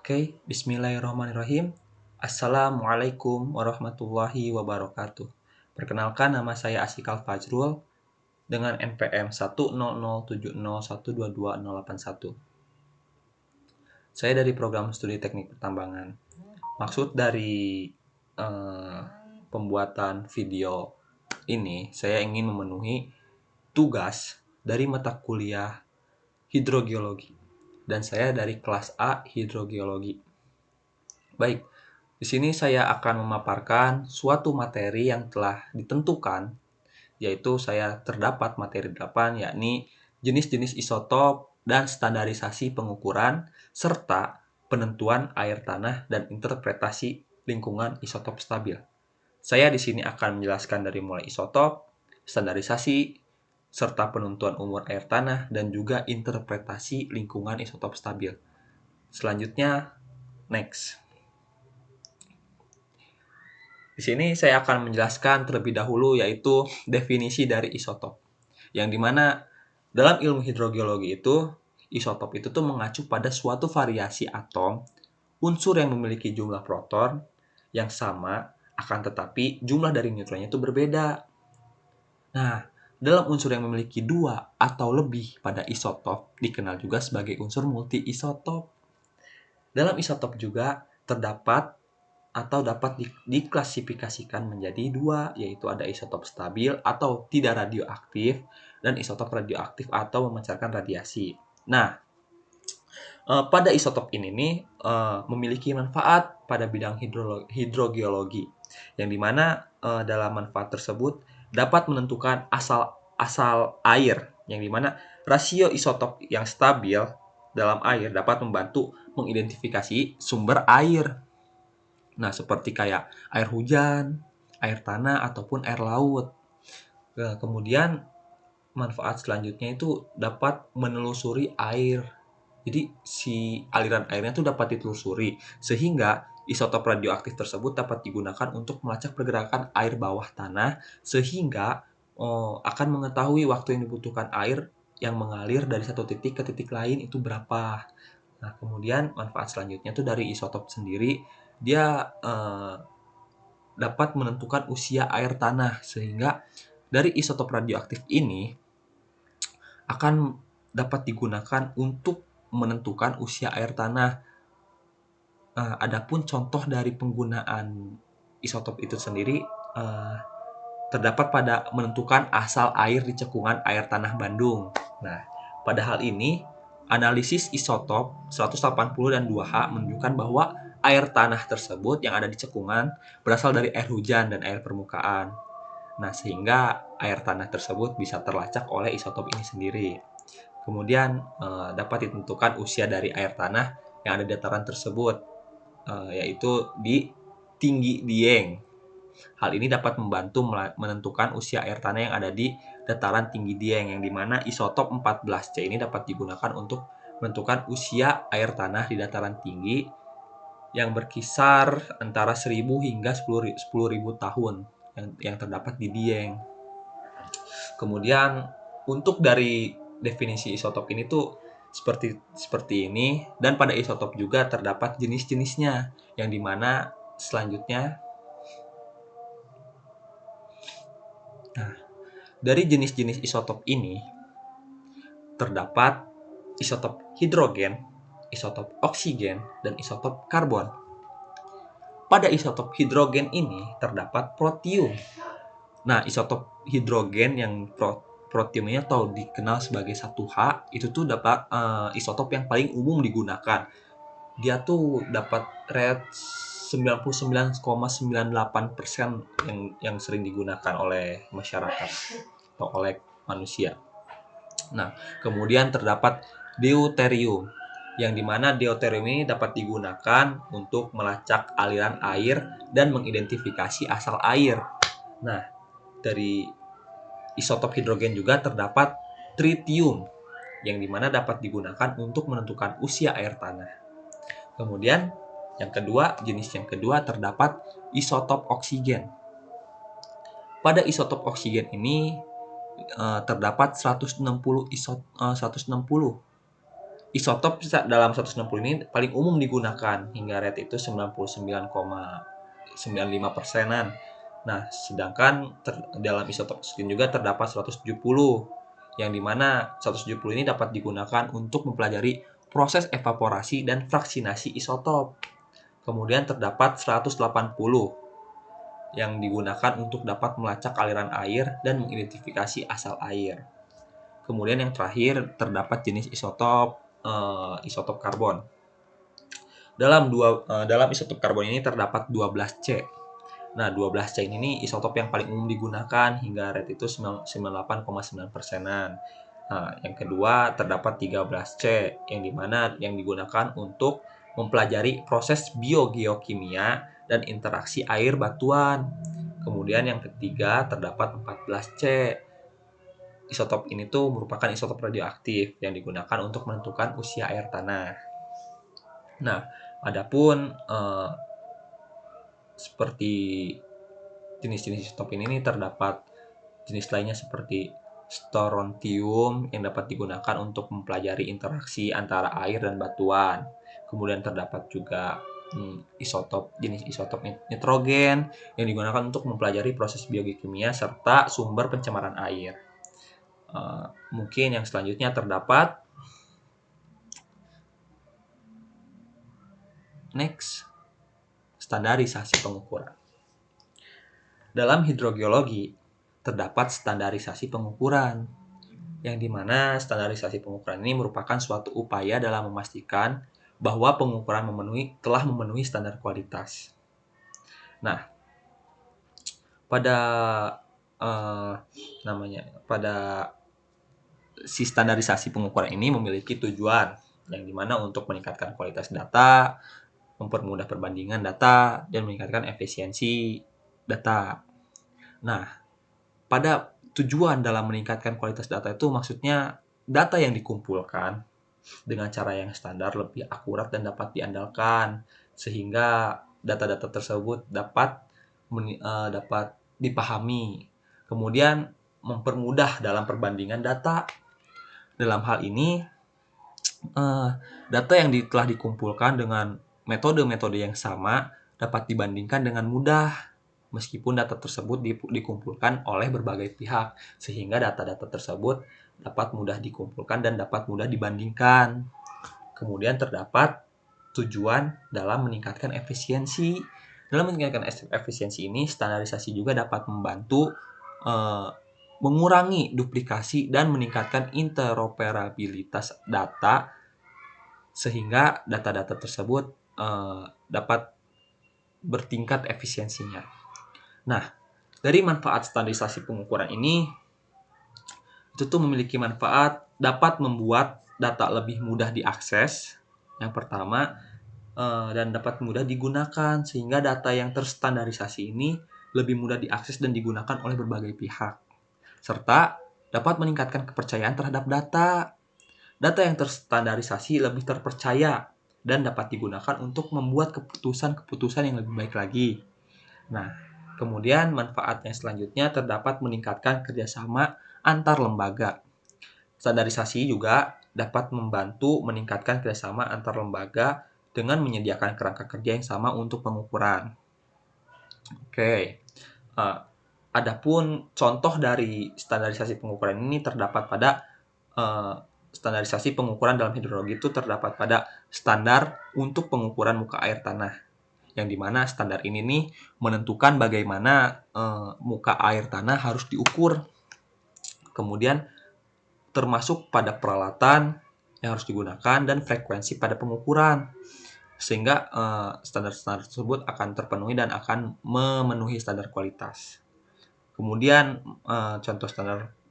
Oke, bismillahirrahmanirrahim. Assalamualaikum warahmatullahi wabarakatuh. Perkenalkan, nama saya Asikal Fajrul dengan NPM 1007070122081. Saya dari program studi teknik pertambangan. Maksud dari pembuatan video ini, saya ingin memenuhi tugas dari mata kuliah hidrogeologi. Dan saya dari kelas A hidrogeologi. Baik, di sini saya akan memaparkan suatu materi yang telah ditentukan, yaitu saya terdapat materi 8, yakni jenis-jenis isotop dan standarisasi pengukuran, serta penentuan air tanah dan interpretasi lingkungan isotop stabil. Saya di sini akan menjelaskan dari mulai isotop, standarisasi, serta penentuan umur air tanah, dan juga interpretasi lingkungan isotop stabil. Selanjutnya, next. Di sini saya akan menjelaskan terlebih dahulu yaitu definisi dari isotop. Yang dimana dalam ilmu hidrogeologi itu, isotop itu tuh mengacu pada suatu variasi atom, unsur yang memiliki jumlah proton yang sama, akan tetapi jumlah dari neutronnya itu berbeda. Nah, dalam unsur yang memiliki 2 atau lebih pada isotop, dikenal juga sebagai unsur multi-isotop. Dalam isotop juga terdapat atau dapat diklasifikasikan menjadi 2, yaitu ada isotop stabil atau tidak radioaktif dan isotop radioaktif atau memancarkan radiasi. Nah, pada isotop ini nih memiliki manfaat pada bidang hidrogeologi, yang dimana dalam manfaat tersebut dapat menentukan asal air, yang dimana rasio isotop yang stabil dalam air dapat membantu mengidentifikasi sumber air. Nah, seperti kayak air hujan, air tanah, ataupun air laut. Nah, kemudian manfaat selanjutnya itu dapat menelusuri air. Jadi si aliran airnya itu dapat ditelusuri, sehingga isotop radioaktif tersebut dapat digunakan untuk melacak pergerakan air bawah tanah, sehingga akan mengetahui waktu yang dibutuhkan air yang mengalir dari satu titik ke titik lain itu berapa. Nah, kemudian manfaat selanjutnya itu dari isotop sendiri, dia dapat menentukan usia air tanah, sehingga dari isotop radioaktif ini akan dapat digunakan untuk menentukan usia air tanah. Adapun contoh dari penggunaan isotop itu sendiri terdapat pada menentukan asal air di cekungan air tanah Bandung. Nah, pada hal ini analisis isotop 180 dan 2H menunjukkan bahwa air tanah tersebut yang ada di cekungan berasal dari air hujan dan air permukaan. Nah, sehingga air tanah tersebut bisa terlacak oleh isotop ini sendiri. Kemudian dapat ditentukan usia dari air tanah yang ada di dataran tersebut, yaitu di tinggi Dieng. Hal ini dapat membantu menentukan usia air tanah yang ada di dataran tinggi Dieng, yang dimana isotop 14C ini dapat digunakan untuk menentukan usia air tanah di dataran tinggi yang berkisar antara 1000 hingga 10.000 tahun yang terdapat di Dieng. Kemudian untuk dari definisi isotop ini tuh seperti ini, dan pada isotop juga terdapat jenis-jenisnya, yang dimana selanjutnya dari jenis-jenis isotop ini terdapat isotop hidrogen, isotop oksigen, dan isotop karbon. Pada isotop hidrogen ini terdapat protium. Nah, isotop hidrogen yang protiumnya atau dikenal sebagai 1H itu tuh dapat isotop yang paling umum digunakan. Dia tuh dapat rate 99,98% yang sering digunakan oleh masyarakat atau oleh manusia. Nah, kemudian terdapat deuterium, yang dimana deuterium ini dapat digunakan untuk melacak aliran air dan mengidentifikasi asal air. Nah, dari isotop hidrogen juga terdapat tritium, yang dimana dapat digunakan untuk menentukan usia air tanah. Kemudian jenis yang kedua terdapat isotop oksigen. Pada isotop oksigen ini terdapat 160 Isotop dalam 160 ini paling umum digunakan hingga rate itu 99,95%-an. Nah, sedangkan dalam isotop oksigen juga terdapat 170, yang dimana 170 ini dapat digunakan untuk mempelajari proses evaporasi dan fraksinasi isotop. Kemudian terdapat 180 yang digunakan untuk dapat melacak aliran air dan mengidentifikasi asal air. Kemudian yang terakhir terdapat jenis isotop karbon. Dalam isotop karbon ini terdapat 12C. Nah, 12C ini isotop yang paling umum digunakan hingga rate itu 98,9%-an. Nah, yang kedua terdapat 13C yang dimana yang digunakan untuk mempelajari proses biogeokimia dan interaksi air batuan. Kemudian yang ketiga terdapat 14C. Isotop ini tuh merupakan isotop radioaktif yang digunakan untuk menentukan usia air tanah. Nah, adapun seperti jenis-jenis isotop ini terdapat jenis lainnya seperti strontium yang dapat digunakan untuk mempelajari interaksi antara air dan batuan. Kemudian terdapat juga jenis isotop nitrogen yang digunakan untuk mempelajari proses biokimia serta sumber pencemaran air. Mungkin yang selanjutnya terdapat standarisasi pengukuran. Dalam hidrogeologi terdapat standarisasi pengukuran, yang dimana standarisasi pengukuran ini merupakan suatu upaya dalam memastikan bahwa pengukuran telah memenuhi standar kualitas. Nah, pada si standarisasi pengukuran ini memiliki tujuan yang dimana untuk meningkatkan kualitas data, mempermudah perbandingan data, dan meningkatkan efisiensi data. Nah, pada tujuan dalam meningkatkan kualitas data itu maksudnya data yang dikumpulkan dengan cara yang standar lebih akurat dan dapat diandalkan, sehingga data-data tersebut dapat dipahami. Kemudian mempermudah dalam perbandingan data. Dalam hal ini, data yang telah dikumpulkan dengan metode-metode yang sama dapat dibandingkan dengan mudah, meskipun data tersebut dikumpulkan oleh berbagai pihak, sehingga data-data tersebut dapat mudah dikumpulkan dan dapat mudah dibandingkan. Kemudian terdapat tujuan dalam meningkatkan efisiensi. Dalam meningkatkan efisiensi ini, standarisasi juga dapat membantu mengurangi duplikasi dan meningkatkan interoperabilitas data, sehingga data-data tersebut dapat bertingkat efisiensinya. Nah, dari manfaat standarisasi pengukuran ini, itu tuh memiliki manfaat dapat membuat data lebih mudah diakses, yang pertama, dan dapat mudah digunakan, sehingga data yang terstandarisasi ini lebih mudah diakses dan digunakan oleh berbagai pihak, serta dapat meningkatkan kepercayaan terhadap data. Data yang terstandarisasi lebih terpercaya dan dapat digunakan untuk membuat keputusan-keputusan yang lebih baik lagi. Nah, kemudian manfaatnya selanjutnya terdapat meningkatkan kerjasama antar lembaga. Standarisasi juga dapat membantu meningkatkan kerjasama antar lembaga dengan menyediakan kerangka kerja yang sama untuk pengukuran. Oke, adapun contoh dari standarisasi pengukuran ini terdapat pada standarisasi pengukuran dalam hidrologi itu terdapat pada standar untuk pengukuran muka air tanah, yang dimana standar ini nih menentukan bagaimana muka air tanah harus diukur, kemudian termasuk pada peralatan yang harus digunakan dan frekuensi pada pengukuran, sehingga standar-standar tersebut akan terpenuhi dan akan memenuhi standar kualitas. Kemudian contoh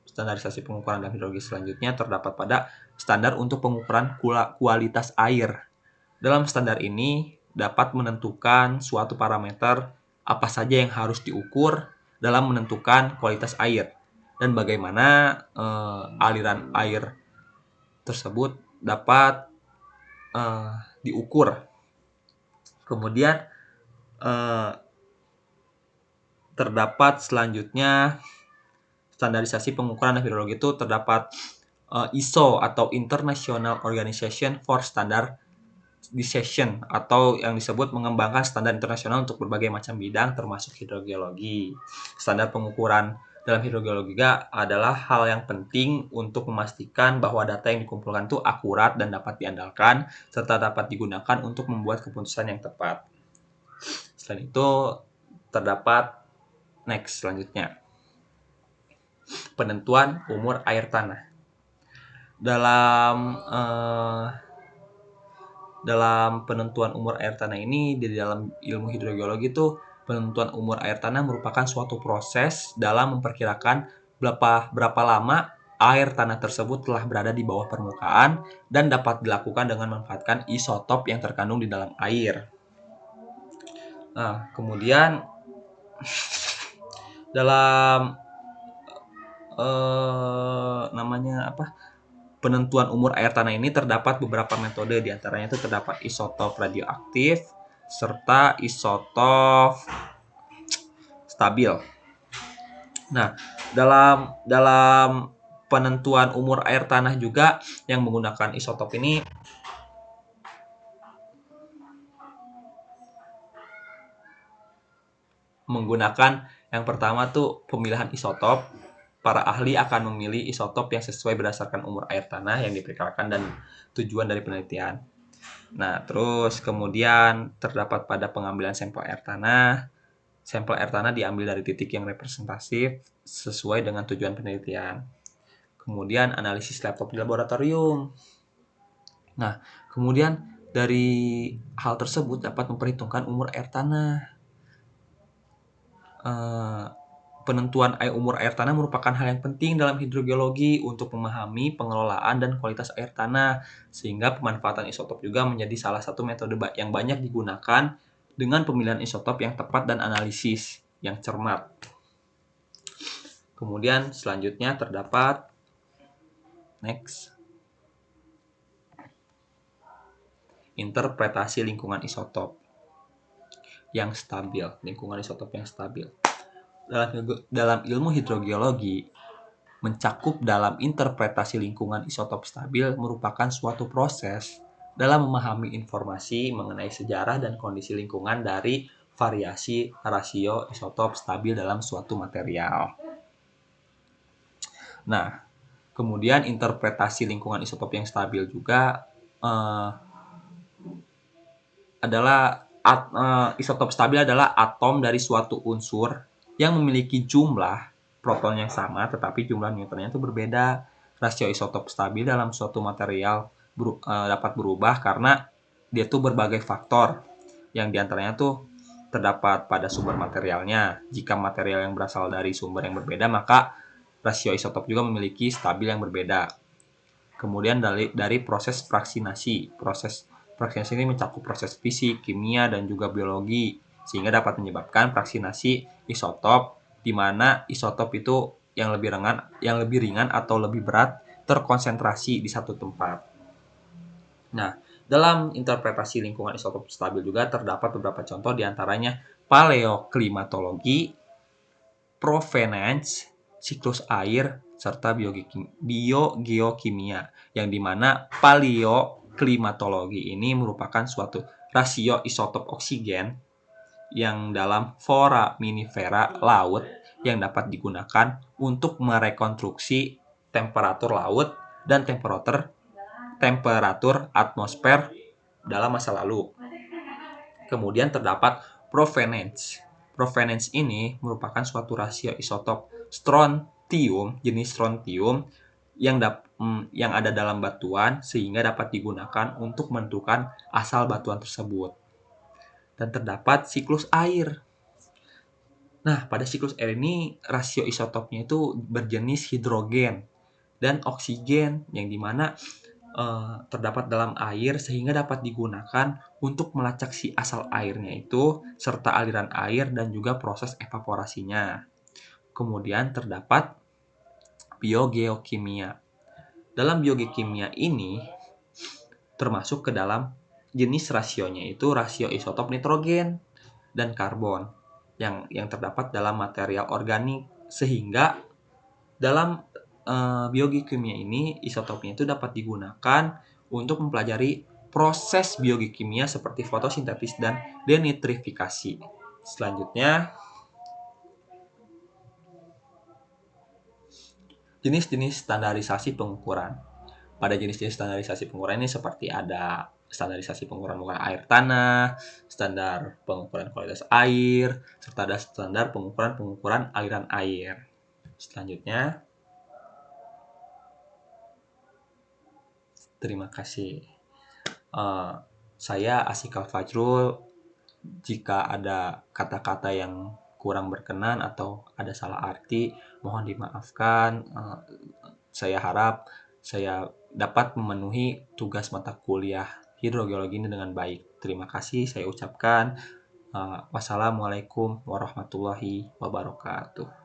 standarisasi pengukuran dalam hidrologi selanjutnya terdapat pada standar untuk pengukuran kualitas air. Dalam standar ini dapat menentukan suatu parameter apa saja yang harus diukur dalam menentukan kualitas air dan bagaimana aliran air tersebut dapat diukur. Kemudian terdapat selanjutnya standarisasi pengukuran hidrologi itu terdapat ISO atau International Organization for Standardization, atau yang disebut mengembangkan standar internasional untuk berbagai macam bidang termasuk hidrogeologi. Standar pengukuran dalam hidrogeologi adalah hal yang penting untuk memastikan bahwa data yang dikumpulkan itu akurat dan dapat diandalkan, serta dapat digunakan untuk membuat keputusan yang tepat. Selain itu, terdapat selanjutnya, penentuan umur air tanah. Dalam penentuan umur air tanah ini, di dalam ilmu hidrogeologi itu, penentuan umur air tanah merupakan suatu proses dalam memperkirakan berapa lama air tanah tersebut telah berada di bawah permukaan dan dapat dilakukan dengan memanfaatkan isotop yang terkandung di dalam air. Nah, kemudian dalam penentuan umur air tanah ini terdapat beberapa metode, diantaranya itu terdapat isotop radioaktif serta isotop stabil. Nah, dalam penentuan umur air tanah juga yang menggunakan isotop ini menggunakan yang pertama tuh pemilihan isotop. Para ahli akan memilih isotop yang sesuai berdasarkan umur air tanah yang diperkirakan dan tujuan dari penelitian. Nah, terus kemudian terdapat pada pengambilan sampel air tanah. Sampel air tanah diambil dari titik yang representatif sesuai dengan tujuan penelitian. Kemudian analisis laptop di laboratorium. Nah, kemudian dari hal tersebut dapat memperhitungkan umur air tanah. Penentuan umur air tanah merupakan hal yang penting dalam hidrogeologi untuk memahami pengelolaan dan kualitas air tanah, sehingga pemanfaatan isotop juga menjadi salah satu metode yang banyak digunakan dengan pemilihan isotop yang tepat dan analisis yang cermat. Kemudian selanjutnya terdapat interpretasi lingkungan isotop yang stabil. Lingkungan isotop yang stabil. Dalam ilmu hidrogeologi, mencakup dalam interpretasi lingkungan isotop stabil merupakan suatu proses dalam memahami informasi mengenai sejarah dan kondisi lingkungan dari variasi rasio isotop stabil dalam suatu material. Nah, kemudian interpretasi lingkungan isotop yang stabil juga isotop stabil adalah atom dari suatu unsur yang memiliki jumlah proton yang sama tetapi jumlah neutronnya itu berbeda. Rasio isotop stabil dalam suatu material dapat berubah karena dia tuh berbagai faktor yang diantaranya tuh terdapat pada sumber materialnya. Jika material yang berasal dari sumber yang berbeda, maka rasio isotop juga memiliki stabil yang berbeda. Kemudian dari proses fraksinasi. Proses fraksinasi ini mencakup proses fisik, kimia, dan juga biologi, sehingga dapat menyebabkan fraksinasi isotop, di mana isotop itu yang lebih ringan atau lebih berat terkonsentrasi di satu tempat. Nah, dalam interpretasi lingkungan isotop stabil juga terdapat beberapa contoh, diantaranya paleoklimatologi, provenance, siklus air, serta biogeokimia, yang dimana paleoklimatologi ini merupakan suatu rasio isotop oksigen yang dalam foraminifera laut yang dapat digunakan untuk merekonstruksi temperatur laut dan temperatur atmosfer dalam masa lalu. Kemudian terdapat provenance. Provenance ini merupakan suatu rasio isotop strontium, jenis strontium yang ada dalam batuan sehingga dapat digunakan untuk menentukan asal batuan tersebut. Dan terdapat siklus air. Nah, pada siklus air ini rasio isotopnya itu berjenis hidrogen dan oksigen, yang dimana terdapat dalam air sehingga dapat digunakan untuk melacak si asal airnya itu, serta aliran air dan juga proses evaporasinya. Kemudian terdapat biogeokimia. Dalam biogeokimia ini termasuk ke dalam jenis rasionya itu rasio isotop nitrogen dan karbon yang terdapat dalam material organik, sehingga dalam biokimia ini, isotopnya itu dapat digunakan untuk mempelajari proses biokimia seperti fotosintesis dan denitrifikasi. Selanjutnya, jenis-jenis standarisasi pengukuran. Pada jenis-jenis standarisasi pengukuran ini seperti ada standarisasi pengukuran muka air tanah, standar pengukuran kualitas air, serta ada standar pengukuran aliran air. Selanjutnya, terima kasih. Saya Asikal Fajrul. Jika ada kata-kata yang kurang berkenan atau ada salah arti, mohon dimaafkan. Saya harap saya dapat memenuhi tugas mata kuliah hidrogeologi ini dengan baik. Terima kasih saya ucapkan. Wassalamualaikum warahmatullahi wabarakatuh.